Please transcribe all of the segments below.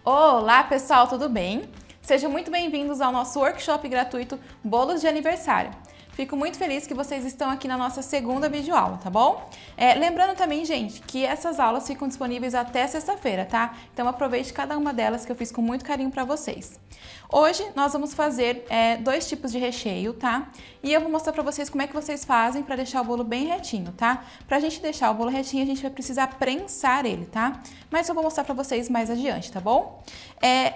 Olá pessoal, tudo bem? Sejam muito bem-vindos ao nosso workshop gratuito Bolos de Aniversário. Fico muito feliz que vocês estão aqui na nossa segunda videoaula, tá bom? Lembrando também, gente, que essas aulas ficam disponíveis até sexta-feira, tá? Então aproveite cada uma delas que eu fiz com muito carinho para vocês. Hoje nós vamos fazer dois tipos de recheio, tá? E eu vou mostrar para vocês como é que vocês fazem para deixar o bolo bem retinho, tá? Pra gente deixar o bolo retinho, a gente vai precisar prensar ele, tá? Mas eu vou mostrar para vocês mais adiante, tá bom?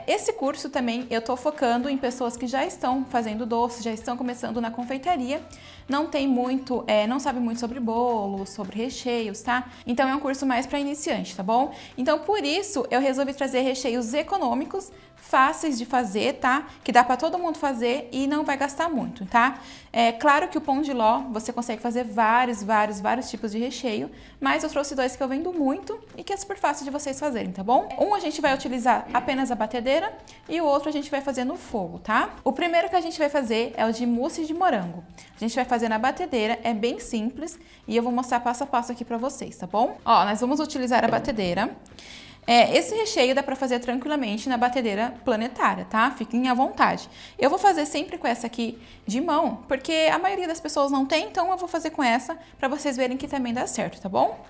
Esse curso também eu tô focando em pessoas que já estão fazendo doce, já estão começando na confeitaria, não tem muito, não sabe muito sobre bolo, sobre recheios, tá? Então é um curso mais para iniciante, tá bom? Então por isso eu resolvi trazer recheios econômicos, fáceis de fazer, tá? Que dá para todo mundo fazer e não vai gastar muito, tá? Claro que o pão de ló você consegue fazer vários tipos de recheio, mas eu trouxe dois que eu vendo muito e que é super fácil de vocês fazerem, tá bom? Um a gente vai utilizar apenas a batedeira e o outro a gente vai fazer no fogo, tá? O primeiro que a gente vai fazer é o de mousse de morango. A gente vai fazer na batedeira, é bem simples e eu vou mostrar passo a passo aqui pra vocês, tá bom? Ó, nós vamos utilizar a batedeira. Esse recheio dá pra fazer tranquilamente na batedeira planetária, tá? Fiquem à vontade. Eu vou fazer sempre com essa aqui de mão, porque a maioria das pessoas não tem, então eu vou fazer com essa pra vocês verem que também dá certo, tá bom?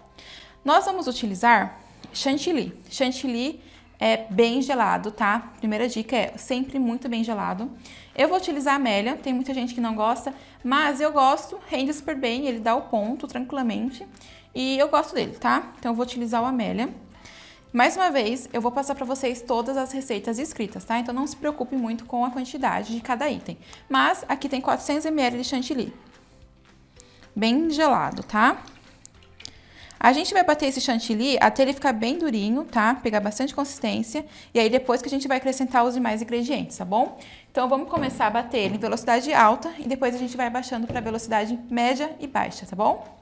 Nós vamos utilizar chantilly. Chantilly é bem gelado, tá? Primeira dica é sempre muito bem gelado. Eu vou utilizar amélia, tem muita gente que não gosta, mas eu gosto, rende super bem, ele dá o ponto tranquilamente e eu gosto dele, tá? Então eu vou utilizar o amélia. Mais uma vez, eu vou passar para vocês todas as receitas escritas, tá? Então não se preocupe muito com a quantidade de cada item. Mas aqui tem 400 ml de chantilly. Bem gelado, tá? A gente vai bater esse chantilly até ele ficar bem durinho, tá? Pegar bastante consistência. E aí depois que a gente vai acrescentar os demais ingredientes, tá bom? Então vamos começar a bater ele em velocidade alta e depois a gente vai abaixando para velocidade média e baixa, tá bom?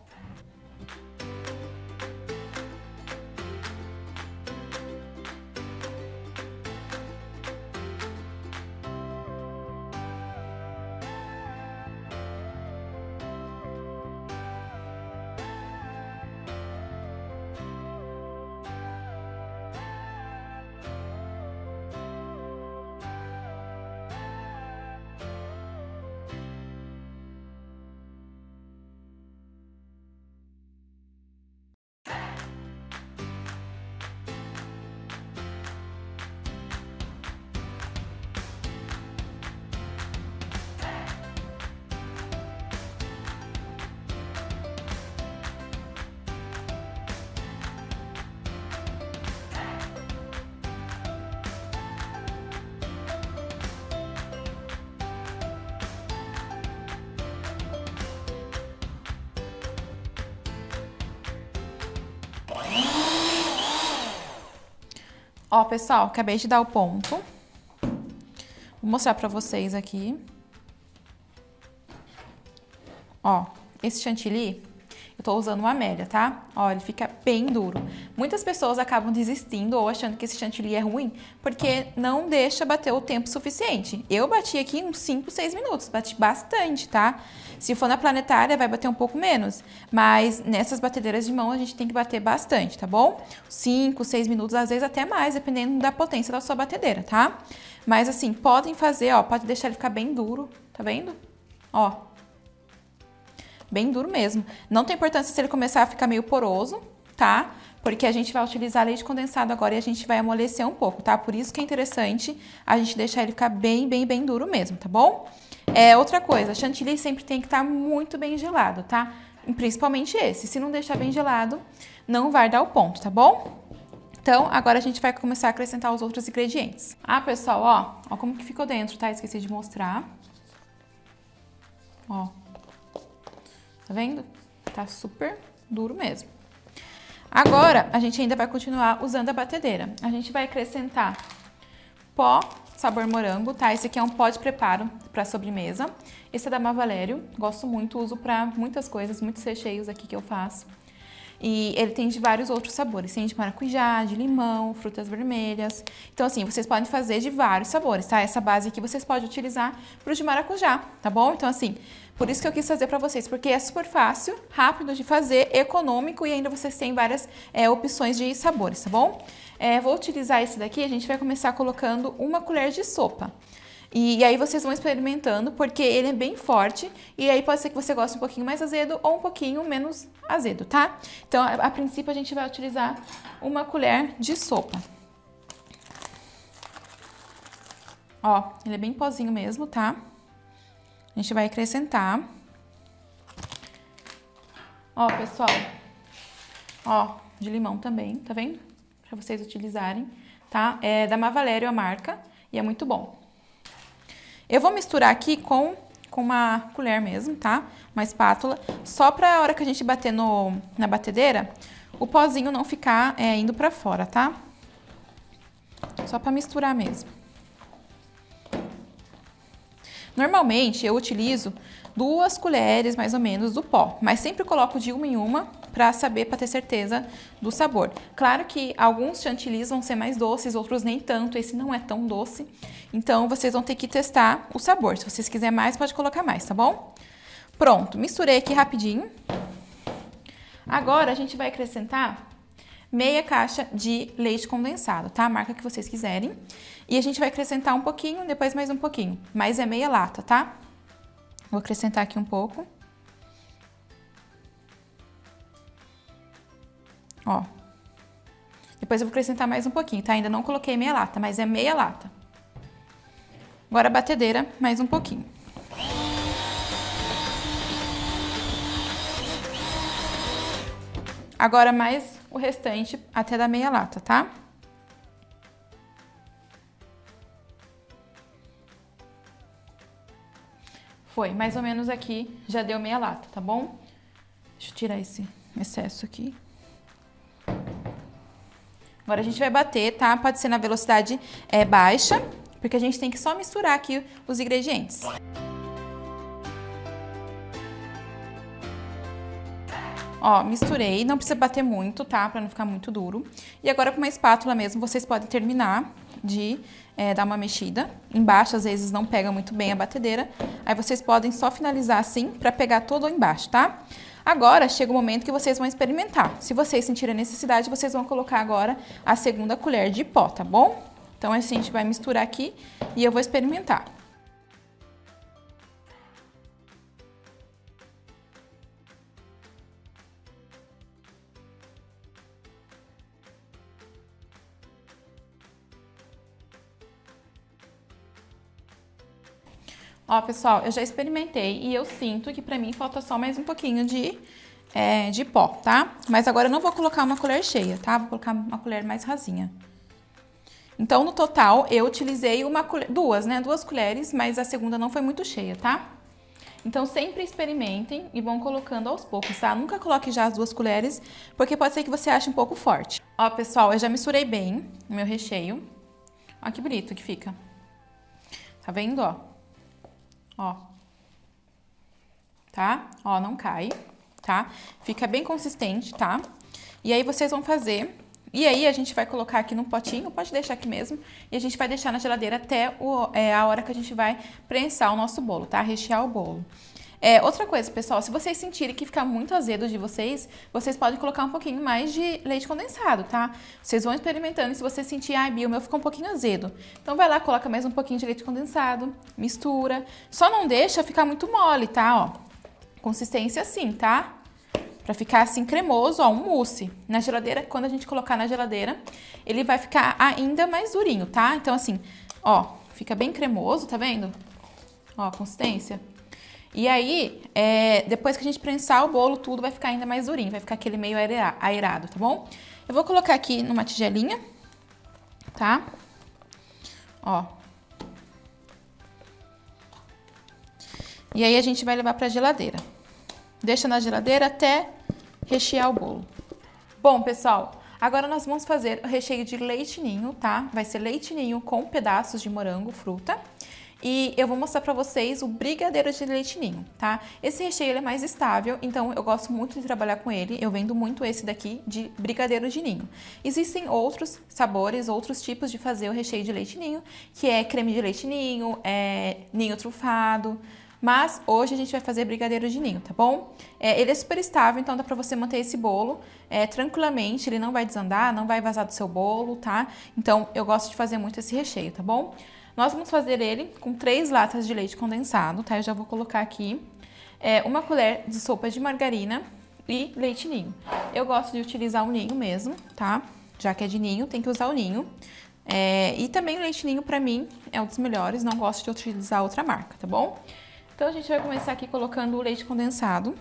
Ó, pessoal, acabei de dar o ponto. Vou mostrar pra vocês aqui. Ó, esse chantilly, eu tô usando uma amélia, tá? Ó, ele fica bem duro. Muitas pessoas acabam desistindo ou achando que esse chantilly é ruim, porque não deixa bater o tempo suficiente. Eu bati aqui uns 5, 6 minutos, bati bastante, tá? Se for na planetária, vai bater um pouco menos, mas nessas batedeiras de mão a gente tem que bater bastante, tá bom? 5, 6 minutos, às vezes até mais, dependendo da potência da sua batedeira, tá? Mas assim, podem fazer, ó, pode deixar ele ficar bem duro, tá vendo? Ó, bem duro mesmo. Não tem importância se ele começar a ficar meio poroso, tá? Porque a gente vai utilizar leite condensado agora e a gente vai amolecer um pouco, tá? Por isso que é interessante a gente deixar ele ficar bem duro mesmo, tá bom? Outra coisa, chantilly sempre tem que estar muito bem gelado, tá? Principalmente esse. Se não deixar bem gelado, não vai dar o ponto, tá bom? Então, agora a gente vai começar a acrescentar os outros ingredientes. Ah, pessoal, ó como que ficou dentro, tá? Esqueci de mostrar. Ó. Tá vendo? Tá super duro mesmo. Agora, a gente ainda vai continuar usando a batedeira. A gente vai acrescentar pó sabor morango, tá? Esse aqui é um pó de preparo para sobremesa. Esse é da Mavalério, gosto muito, uso para muitas coisas, muitos recheios aqui que eu faço. E ele tem de vários outros sabores. Tem de maracujá, de limão, frutas vermelhas. Então, assim, vocês podem fazer de vários sabores, tá? Essa base aqui vocês podem utilizar pro de maracujá, tá bom? Então, assim, por isso que eu quis fazer pra vocês, porque é super fácil, rápido de fazer, econômico e ainda vocês têm várias opções de sabores, tá bom? Vou utilizar esse daqui, a gente vai começar colocando uma colher de sopa. E aí vocês vão experimentando, porque ele é bem forte, e aí pode ser que você goste um pouquinho mais azedo ou um pouquinho menos azedo, tá? Então, a princípio, a gente vai utilizar uma colher de sopa. Ó, ele é bem pozinho mesmo, tá? A gente vai acrescentar. Ó, pessoal, ó, de limão também, tá vendo? Pra vocês utilizarem, tá? É da Mavalério a marca, e é muito bom. Eu vou misturar aqui com uma colher mesmo, tá? Uma espátula, só pra hora que a gente bater na batedeira, o pozinho não ficar indo pra fora, tá? Só pra misturar mesmo. Normalmente, eu utilizo 2 colheres, mais ou menos, do pó, mas sempre coloco de uma em uma pra saber, pra ter certeza do sabor. Claro que alguns chantilly vão ser mais doces, outros nem tanto, esse não é tão doce. Então, vocês vão ter que testar o sabor. Se vocês quiserem mais, pode colocar mais, tá bom? Pronto, misturei aqui rapidinho. Agora, a gente vai acrescentar meia caixa de leite condensado, tá? A marca que vocês quiserem. E a gente vai acrescentar um pouquinho, depois mais um pouquinho. Mas é meia lata, tá? Vou acrescentar aqui um pouco. Ó. Depois eu vou acrescentar mais um pouquinho, tá? Ainda não coloquei meia lata, mas é meia lata. Agora a batedeira, mais um pouquinho. Agora mais o restante até da meia lata, tá? Foi, mais ou menos aqui já deu meia lata, tá bom? Deixa eu tirar esse excesso aqui. Agora a gente vai bater, tá? Pode ser na velocidade baixa, porque a gente tem que só misturar aqui os ingredientes. Ó, misturei, não precisa bater muito, tá? Pra não ficar muito duro. E agora com uma espátula mesmo, vocês podem terminar de dar uma mexida. Embaixo, às vezes, não pega muito bem a batedeira. Aí vocês podem só finalizar assim, pra pegar todo embaixo, tá? Agora, chega o momento que vocês vão experimentar. Se vocês sentirem a necessidade, vocês vão colocar agora a segunda colher de pó, tá bom? Então, a gente vai misturar aqui e eu vou experimentar. Ó, pessoal, eu já experimentei e eu sinto que pra mim falta só mais um pouquinho de pó, tá? Mas agora eu não vou colocar uma colher cheia, tá? Vou colocar uma colher mais rasinha. Então, no total, eu utilizei duas colheres, mas a segunda não foi muito cheia, tá? Então, sempre experimentem e vão colocando aos poucos, tá? Nunca coloque já as 2 colheres, porque pode ser que você ache um pouco forte. Ó, pessoal, eu já misturei bem o meu recheio. Ó, que bonito que fica. Tá vendo, ó? Ó, tá? Ó, não cai, tá? Fica bem consistente, tá? E aí vocês vão fazer, e aí a gente vai colocar aqui num potinho, pode deixar aqui mesmo, e a gente vai deixar na geladeira até a hora que a gente vai prensar o nosso bolo, tá? Rechear o bolo. Outra coisa, pessoal, se vocês sentirem que fica muito azedo de vocês podem colocar um pouquinho mais de leite condensado, tá? Vocês vão experimentando e se você sentir, ai, Bia, o meu ficou um pouquinho azedo. Então vai lá, coloca mais um pouquinho de leite condensado, mistura. Só não deixa ficar muito mole, tá? Ó, consistência assim, tá? Pra ficar assim cremoso, ó, um mousse. Na geladeira, quando a gente colocar na geladeira, ele vai ficar ainda mais durinho, tá? Então assim, ó, fica bem cremoso, tá vendo? Ó, a consistência. E aí, depois que a gente prensar o bolo, tudo vai ficar ainda mais durinho, vai ficar aquele meio aerado, tá bom? Eu vou colocar aqui numa tigelinha, tá? Ó. E aí a gente vai levar pra geladeira. Deixa na geladeira até rechear o bolo. Bom, pessoal, agora nós vamos fazer o recheio de leite ninho, tá? Vai ser leite ninho com pedaços de morango, fruta. e eu vou mostrar pra vocês o brigadeiro de leite ninho, tá? Esse recheio ele é mais estável, então eu gosto muito de trabalhar com ele, eu vendo muito esse daqui de brigadeiro de ninho. Existem outros sabores, outros tipos de fazer o recheio de leite ninho, que é creme de leite ninho, ninho trufado, mas hoje a gente vai fazer brigadeiro de ninho, tá bom? Ele é super estável, então dá pra você manter esse bolo tranquilamente, ele não vai desandar, não vai vazar do seu bolo, tá? Então eu gosto de fazer muito esse recheio, tá bom? Nós vamos fazer ele com 3 latas de leite condensado, tá? Eu já vou colocar aqui 1 colher de sopa de margarina e leite ninho. Eu gosto de utilizar o ninho mesmo, tá? Já que é de ninho, tem que usar o ninho. E também o leite ninho, pra mim, é um dos melhores, não gosto de utilizar outra marca, tá bom? Então, a gente vai começar aqui colocando o leite condensado.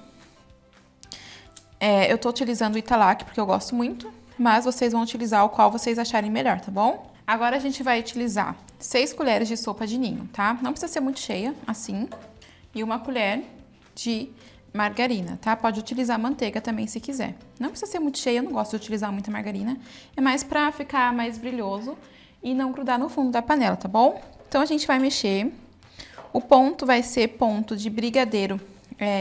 Eu tô utilizando o Italac porque eu gosto muito, mas vocês vão utilizar o qual vocês acharem melhor, tá bom? Agora a gente vai utilizar 6 colheres de sopa de ninho, tá? Não precisa ser muito cheia, assim. E 1 colher de margarina, tá? Pode utilizar manteiga também se quiser. Não precisa ser muito cheia, eu não gosto de utilizar muita margarina. É mais pra ficar mais brilhoso e não grudar no fundo da panela, tá bom? Então a gente vai mexer. O ponto vai ser ponto de brigadeiro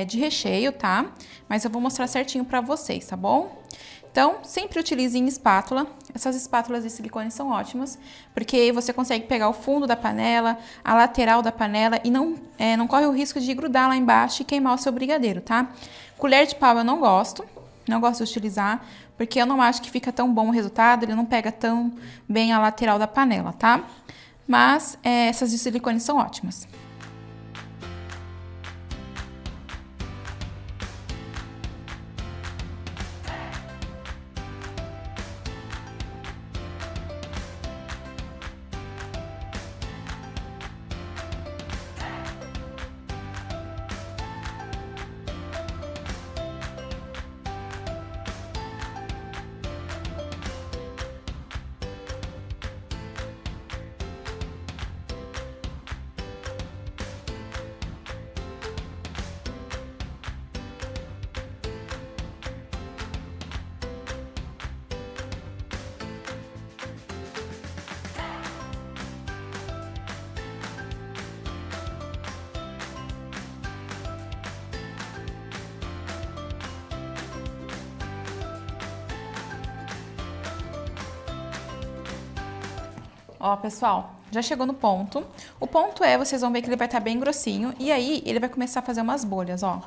de recheio, tá? Mas eu vou mostrar certinho pra vocês, tá bom? Então, sempre utilizem espátula. Essas espátulas de silicone são ótimas, porque você consegue pegar o fundo da panela, a lateral da panela e não corre o risco de grudar lá embaixo e queimar o seu brigadeiro, tá? Colher de pau eu não gosto de utilizar, porque eu não acho que fica tão bom o resultado, ele não pega tão bem a lateral da panela, tá? Mas essas de silicone são ótimas. Ó, pessoal, já chegou no ponto. O ponto vocês vão ver que ele vai estar bem grossinho e aí ele vai começar a fazer umas bolhas, ó.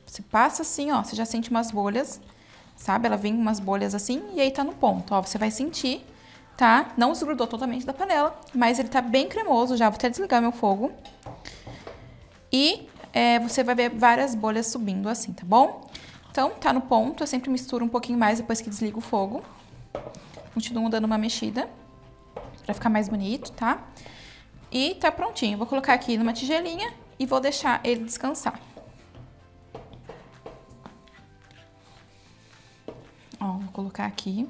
Você passa assim, ó, você já sente umas bolhas, sabe? Ela vem umas bolhas assim e aí tá no ponto, ó. Você vai sentir, tá? Não desgrudou totalmente da panela, mas ele tá bem cremoso já. Vou até desligar meu fogo. E você vai ver várias bolhas subindo assim, tá bom? Então, tá no ponto. Eu sempre misturo um pouquinho mais depois que desligo o fogo. Continuo dando uma mexida pra ficar mais bonito, tá? E tá prontinho. Vou colocar aqui numa tigelinha e vou deixar ele descansar. Ó, vou colocar aqui.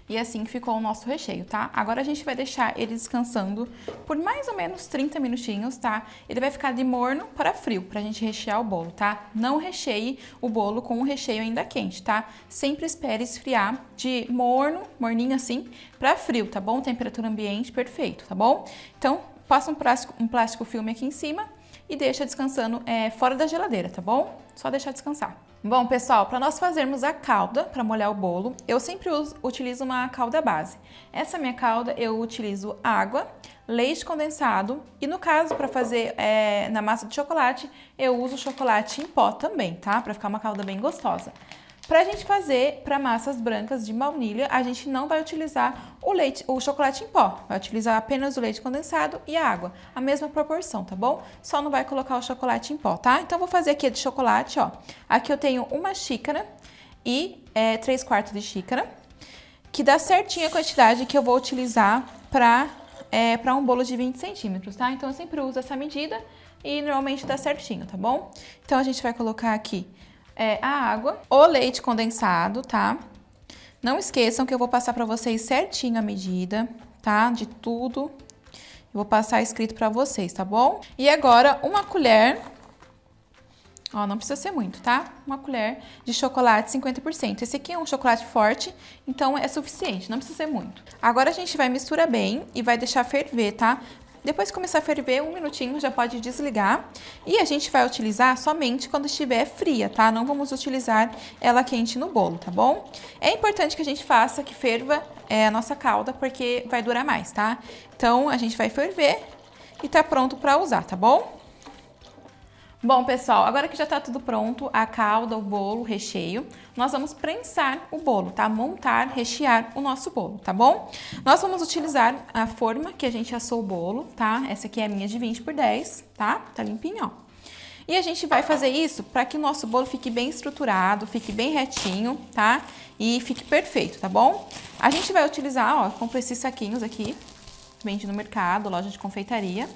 E assim ficou o nosso recheio, tá? Agora a gente vai deixar ele descansando por mais ou menos 30 minutinhos, tá? Ele vai ficar de morno para frio, pra gente rechear o bolo, tá? Não recheie o bolo com o recheio ainda quente, tá? Sempre espere esfriar de morninho assim, pra frio, tá bom? Temperatura ambiente perfeito, tá bom? Então, passa um plástico filme aqui em cima e deixa descansando fora da geladeira, tá bom? Só deixar descansar. Bom, pessoal, para nós fazermos a calda, para molhar o bolo, eu sempre utilizo uma calda base. Essa minha calda eu utilizo água, leite condensado e no caso, para fazer na massa de chocolate, eu uso chocolate em pó também, tá? Para ficar uma calda bem gostosa. Pra gente fazer para massas brancas de baunilha, a gente não vai utilizar o chocolate em pó. Vai utilizar apenas o leite condensado e a água. A mesma proporção, tá bom? Só não vai colocar o chocolate em pó, tá? Então, vou fazer aqui a de chocolate, ó. Aqui eu tenho 1 xícara e 3/4 de xícara, que dá certinho a quantidade que eu vou utilizar para para um bolo de 20 centímetros, tá? Então, eu sempre uso essa medida e normalmente dá certinho, tá bom? Então, a gente vai colocar aqui a água, o leite condensado, tá? Não esqueçam que eu vou passar para vocês certinho a medida, tá? De tudo. Eu vou passar escrito para vocês, tá bom? E agora, uma colher, ó, não precisa ser muito, tá? Uma colher de chocolate 50%. Esse aqui é um chocolate forte, então é suficiente, não precisa ser muito. Agora a gente vai misturar bem e vai deixar ferver, tá? Depois que começar a ferver, 1 minutinho já pode desligar. E a gente vai utilizar somente quando estiver fria, tá? Não vamos utilizar ela quente no bolo, tá bom? É importante que a gente faça que ferva a nossa calda, porque vai durar mais, tá? Então, a gente vai ferver e tá pronto para usar, tá bom? Bom, pessoal, agora que já tá tudo pronto, a calda, o bolo, o recheio, nós vamos prensar o bolo, tá? Montar, rechear o nosso bolo, tá bom? Nós vamos utilizar a forma que a gente assou o bolo, tá? Essa aqui é a minha de 20 por 10, tá? Tá limpinho, ó. E a gente vai fazer isso para que o nosso bolo fique bem estruturado, fique bem retinho, tá? E fique perfeito, tá bom? A gente vai utilizar, ó, compro esses saquinhos aqui, vende no mercado, loja de confeitaria.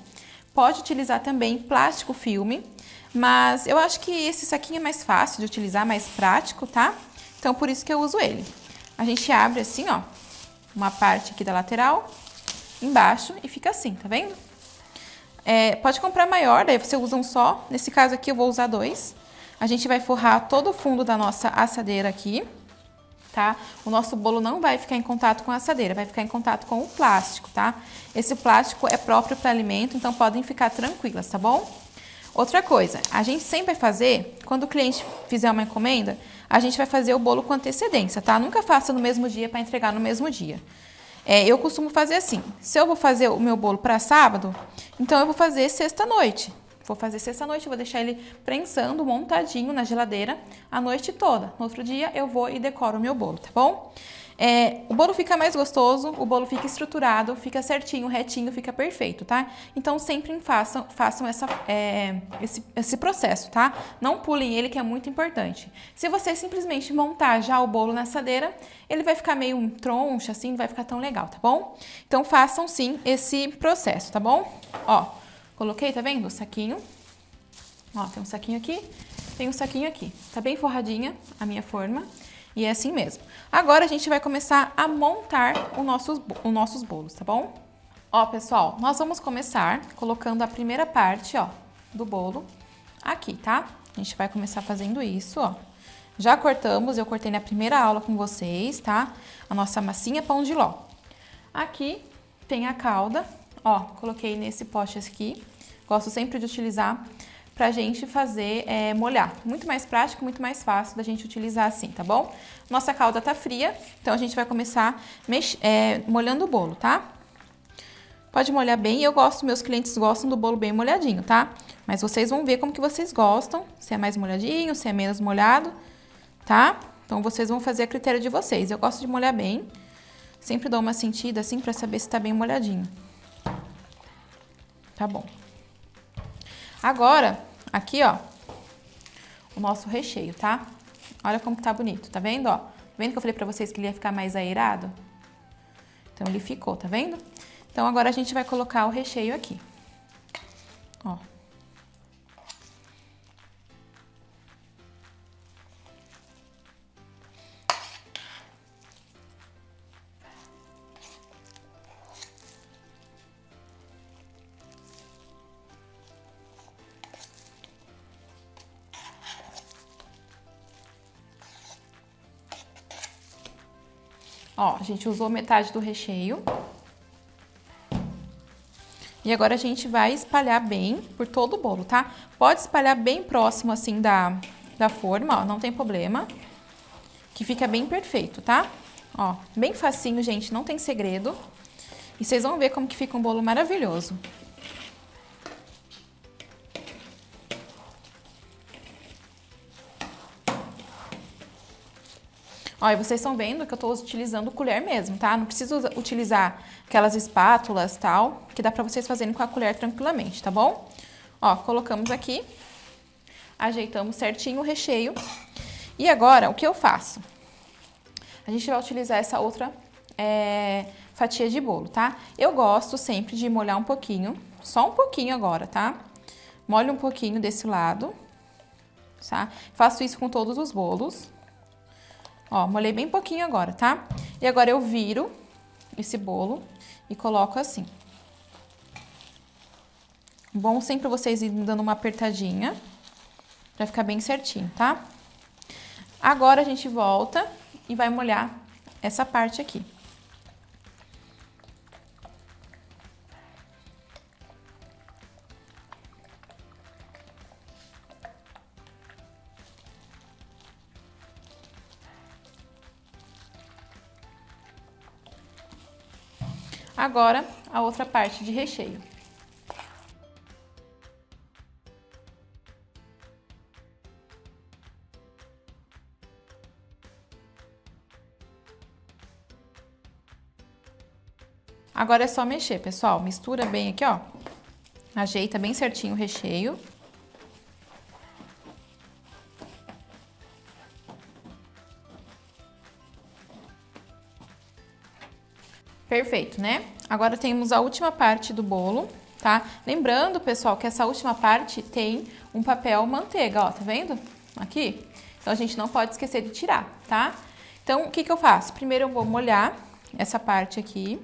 Pode utilizar também plástico filme, mas eu acho que esse saquinho é mais fácil de utilizar, mais prático, tá? Então, por isso que eu uso ele. A gente abre assim, ó, uma parte aqui da lateral, embaixo, e fica assim, tá vendo? Pode comprar maior, daí você usa um só. Nesse caso aqui eu vou usar 2. A gente vai forrar todo o fundo da nossa assadeira aqui, tá? O nosso bolo não vai ficar em contato com a assadeira, vai ficar em contato com o plástico, tá? Esse plástico é próprio para alimento, então podem ficar tranquilas, tá bom? Outra coisa, a gente sempre vai fazer, quando o cliente fizer uma encomenda, a gente vai fazer o bolo com antecedência, tá? Nunca faça no mesmo dia para entregar no mesmo dia. Eu costumo fazer assim, se eu vou fazer o meu bolo para sábado, então eu vou fazer sexta-noite. Vou fazer sexta-noite, vou deixar ele prensando, montadinho na geladeira a noite toda. No outro dia eu vou e decoro o meu bolo, tá bom? O bolo fica mais gostoso, o bolo fica estruturado, fica certinho, retinho, fica perfeito, tá? Então sempre façam esse processo, tá? Não pulem ele, que é muito importante. Se você simplesmente montar já o bolo na assadeira, ele vai ficar meio troncho, assim, não vai ficar tão legal, tá bom? Então façam sim esse processo, tá bom? Ó, coloquei, tá vendo? O saquinho. Ó, tem um saquinho aqui, tem um saquinho aqui. Tá bem forradinha a minha forma. E é assim mesmo. Agora a gente vai começar a montar os nossos bolos, tá bom? Ó, pessoal, nós vamos começar colocando a primeira parte, ó, do bolo aqui, tá? A gente vai começar fazendo isso, ó. Já cortamos, eu cortei na primeira aula com vocês, tá? A nossa massinha pão de ló. Aqui tem a calda, ó, coloquei nesse pote aqui. Gosto sempre de utilizar pra gente fazer, molhar. Muito mais prático, muito mais fácil da gente utilizar assim, tá bom? Nossa calda tá fria, então a gente vai começar molhando o bolo, tá? Pode molhar bem, meus clientes gostam do bolo bem molhadinho, tá? Mas vocês vão ver como que vocês gostam, se é mais molhadinho, se é menos molhado, tá? Então vocês vão fazer a critério de vocês. Eu gosto de molhar bem, sempre dou uma sentida assim pra saber se tá bem molhadinho. Tá bom. Agora, aqui, ó, o nosso recheio, tá? Olha como que tá bonito, tá vendo, ó? Tá vendo que eu falei pra vocês que ele ia ficar mais aerado? Então, ele ficou, tá vendo? Então, agora a gente vai colocar o recheio aqui. Ó. Ó, a gente usou metade do recheio. E agora a gente vai espalhar bem por todo o bolo, tá? Pode espalhar bem próximo, assim, da forma, ó, não tem problema. Que fica bem perfeito, tá? Ó, bem facinho, gente, não tem segredo. E vocês vão ver como que fica um bolo maravilhoso. Ó, e vocês estão vendo que eu tô utilizando colher mesmo, tá? Não preciso utilizar aquelas espátulas, tal, que dá pra vocês fazerem com a colher tranquilamente, tá bom? Ó, colocamos aqui, ajeitamos certinho o recheio. E agora, o que eu faço? A gente vai utilizar essa outra fatia de bolo, tá? Eu gosto sempre de molhar um pouquinho, só um pouquinho agora, tá? Molho um pouquinho desse lado, tá? Faço isso com todos os bolos. Ó, molhei bem pouquinho agora, tá? E agora eu viro esse bolo e coloco assim. Bom sempre vocês irem dando uma apertadinha pra ficar bem certinho, tá? Agora a gente volta e vai molhar essa parte aqui. Agora, a outra parte de recheio. Agora é só mexer, pessoal. Mistura bem aqui, ó. Ajeita bem certinho o recheio. Perfeito, né? Agora temos a última parte do bolo, tá? Lembrando, pessoal, que essa última parte tem um papel manteiga, ó, tá vendo? Aqui. Então, a gente não pode esquecer de tirar, tá? Então, o que que eu faço? Primeiro eu vou molhar essa parte aqui.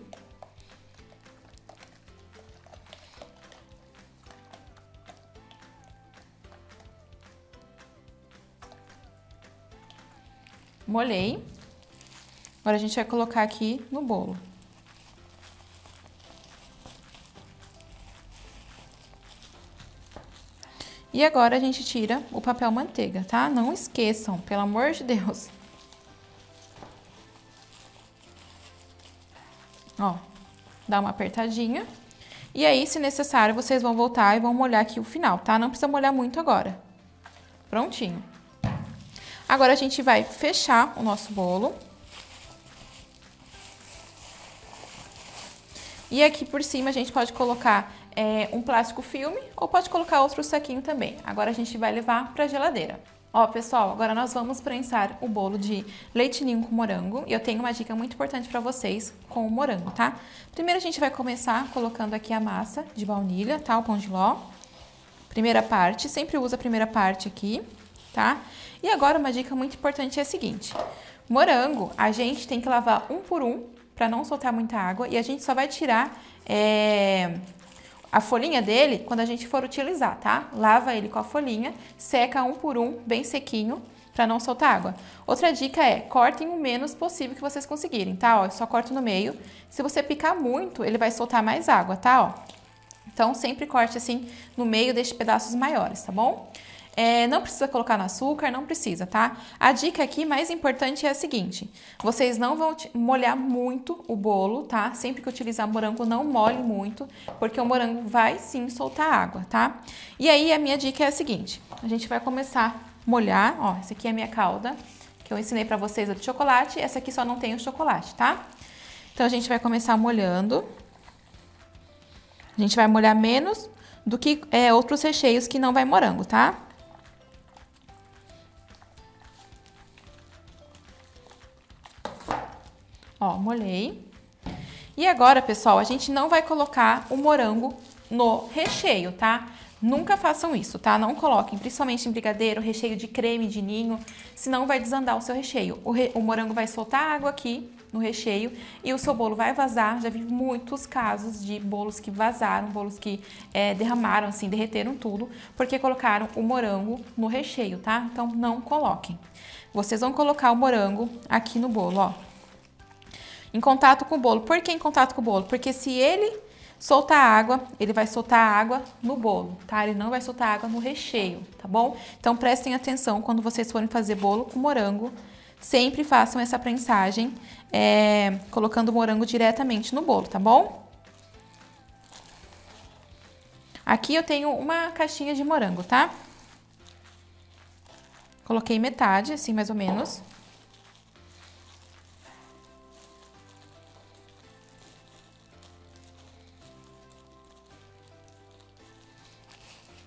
Molhei. Agora a gente vai colocar aqui no bolo. E agora a gente tira o papel manteiga, tá? Não esqueçam, pelo amor de Deus. Ó, dá uma apertadinha. E aí, se necessário, vocês vão voltar e vão molhar aqui o final, tá? Não precisa molhar muito agora. Prontinho. Agora a gente vai fechar o nosso bolo. E aqui por cima a gente pode colocar um plástico filme ou pode colocar outro saquinho também. Agora a gente vai levar para a geladeira. Ó, pessoal, agora nós vamos prensar o bolo de leite ninho com morango. E eu tenho uma dica muito importante para vocês com o morango, tá? Primeiro a gente vai começar colocando aqui a massa de baunilha, tá? O pão de ló. Primeira parte, sempre usa a primeira parte aqui, tá? E agora uma dica muito importante é a seguinte. Morango, a gente tem que lavar um por um para não soltar muita água. E a gente só vai tirar a folhinha dele quando a gente for utilizar, tá? Lava ele com a folhinha, seca um por um, bem sequinho, para não soltar água. Outra dica é, cortem o menos possível que vocês conseguirem, tá? Ó, eu só corto no meio. Se você picar muito, ele vai soltar mais água, tá? Ó. Então, sempre corte assim no meio, deixe pedaços maiores, tá bom? Não precisa colocar no açúcar, não precisa, tá? A dica aqui mais importante é a seguinte, vocês não vão molhar muito o bolo, tá? Sempre que utilizar morango, não molhe muito, porque o morango vai sim soltar água, tá? E aí, a minha dica é a seguinte, a gente vai começar a molhar, ó, essa aqui é a minha calda, que eu ensinei pra vocês a de chocolate, essa aqui só não tem o chocolate, tá? Então, a gente vai começar molhando, a gente vai molhar menos do que outros recheios que não vai morango, tá? Ó, molhei. E agora, pessoal, a gente não vai colocar o morango no recheio, tá? Nunca façam isso, tá? Não coloquem, principalmente em brigadeiro, recheio de creme, de ninho, senão vai desandar o seu recheio. O morango vai soltar água aqui no recheio e o seu bolo vai vazar. Já vi muitos casos de bolos que vazaram, bolos que derramaram, assim, derreteram tudo, porque colocaram o morango no recheio, tá? Então, não coloquem. Vocês vão colocar o morango aqui no bolo, ó. Em contato com o bolo. Por que em contato com o bolo? Porque se ele soltar água, ele vai soltar água no bolo, tá? Ele não vai soltar água no recheio, tá bom? Então, prestem atenção quando vocês forem fazer bolo com morango. Sempre façam essa prensagem, colocando o morango diretamente no bolo, tá bom? Aqui eu tenho uma caixinha de morango, tá? Coloquei metade, assim, mais ou menos.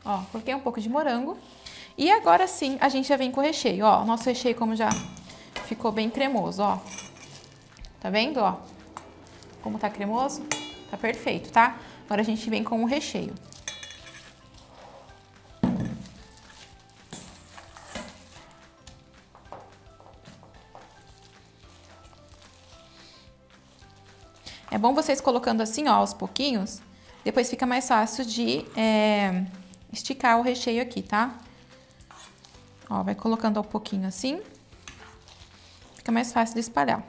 Ó, coloquei um pouco de morango. E agora sim, a gente já vem com o recheio, ó. O nosso recheio como já ficou bem cremoso, ó. Tá vendo, ó? como tá cremoso, tá perfeito, tá? Agora a gente vem com o recheio. É bom vocês colocando assim, ó, aos pouquinhos, depois fica mais fácil de esticar o recheio aqui, tá? Ó, vai colocando ao pouquinho assim, fica mais fácil de espalhar.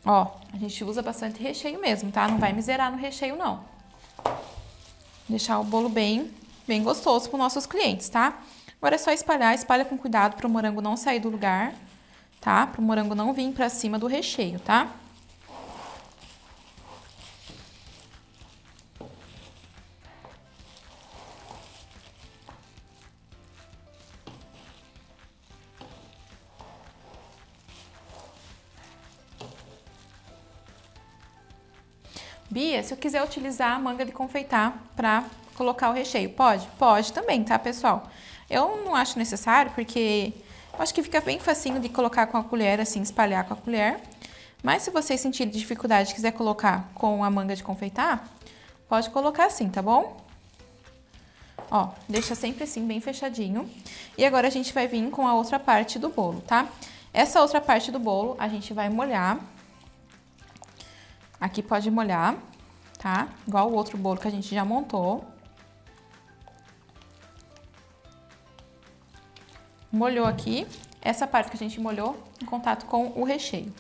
Ó, a gente usa bastante recheio mesmo, tá? Não vai miserar no recheio, não. Deixar o bolo bem gostoso para os nossos clientes, tá? Agora é só espalhar, espalha com cuidado para o morango não sair do lugar, tá? Para o morango não vir para cima do recheio, tá? Bia, se eu quiser utilizar a manga de confeitar para colocar o recheio, pode? Pode também, tá, pessoal? Eu não acho necessário, porque eu acho que fica bem facinho de colocar com a colher, assim, espalhar com a colher. Mas se vocês sentirem dificuldade e quiser colocar com a manga de confeitar, pode colocar assim, tá bom? Ó, deixa sempre assim, bem fechadinho. E agora a gente vai vir com a outra parte do bolo, tá? Essa outra parte do bolo a gente vai molhar. Aqui pode molhar, tá? Igual o outro bolo que a gente já montou. Molhou aqui. Essa parte que a gente molhou em contato com o recheio.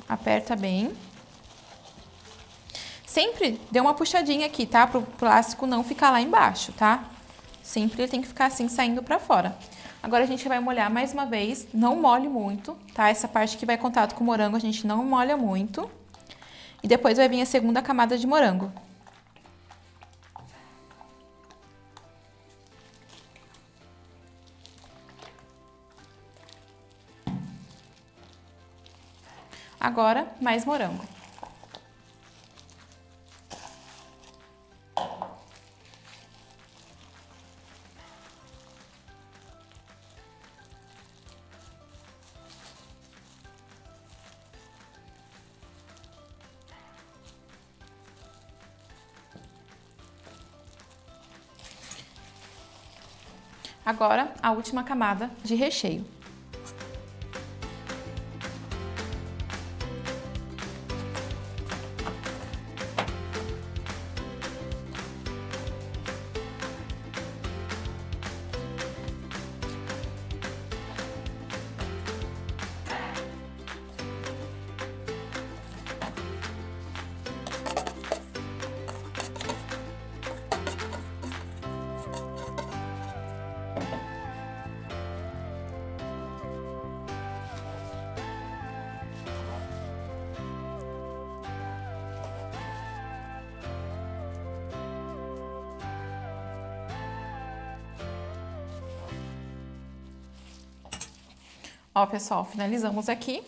Aperta bem. Sempre dê uma puxadinha aqui, tá? Para o plástico não ficar lá embaixo, tá? Sempre ele tem que ficar assim, saindo para fora. Agora a gente vai molhar mais uma vez, não molhe muito, tá? Essa parte que vai em contato com o morango a gente não molha muito. E depois vai vir a segunda camada de morango. Agora, mais morango. Agora, a última camada de recheio. Ó, pessoal, finalizamos aqui.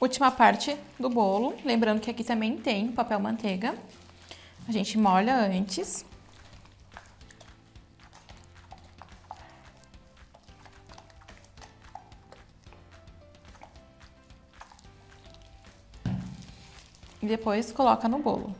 Última parte do bolo. Lembrando que aqui também tem papel manteiga. A gente molha antes. E depois coloca no bolo.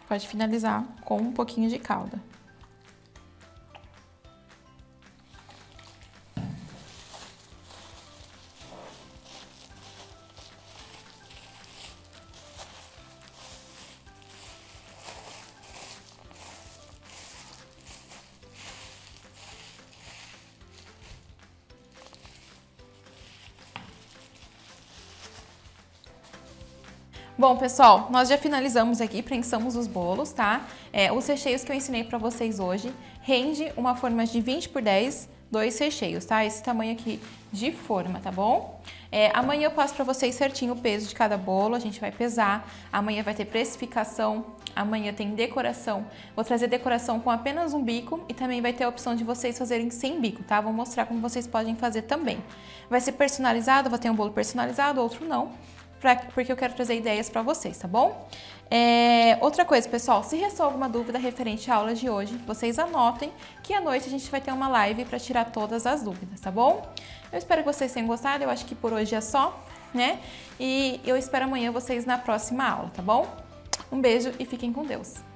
Pode finalizar com um pouquinho de calda. Bom, pessoal, nós já finalizamos aqui, prensamos os bolos, tá? Os recheios que eu ensinei pra vocês hoje rende uma forma de 20 por 10, 2 recheios, tá? Esse tamanho aqui de forma, tá bom? Amanhã eu passo pra vocês certinho o peso de cada bolo, a gente vai pesar. Amanhã vai ter precificação, amanhã tem decoração. Vou trazer decoração com apenas um bico e também vai ter a opção de vocês fazerem sem bico, tá? Vou mostrar como vocês podem fazer também. Vai ser personalizado, vou ter um bolo personalizado, outro não. Porque eu quero trazer ideias para vocês, tá bom? Outra coisa, pessoal, se restou alguma dúvida referente à aula de hoje, vocês anotem que à noite a gente vai ter uma live para tirar todas as dúvidas, tá bom? Eu espero que vocês tenham gostado, eu acho que por hoje é só, né? E eu espero amanhã vocês na próxima aula, tá bom? Um beijo e fiquem com Deus!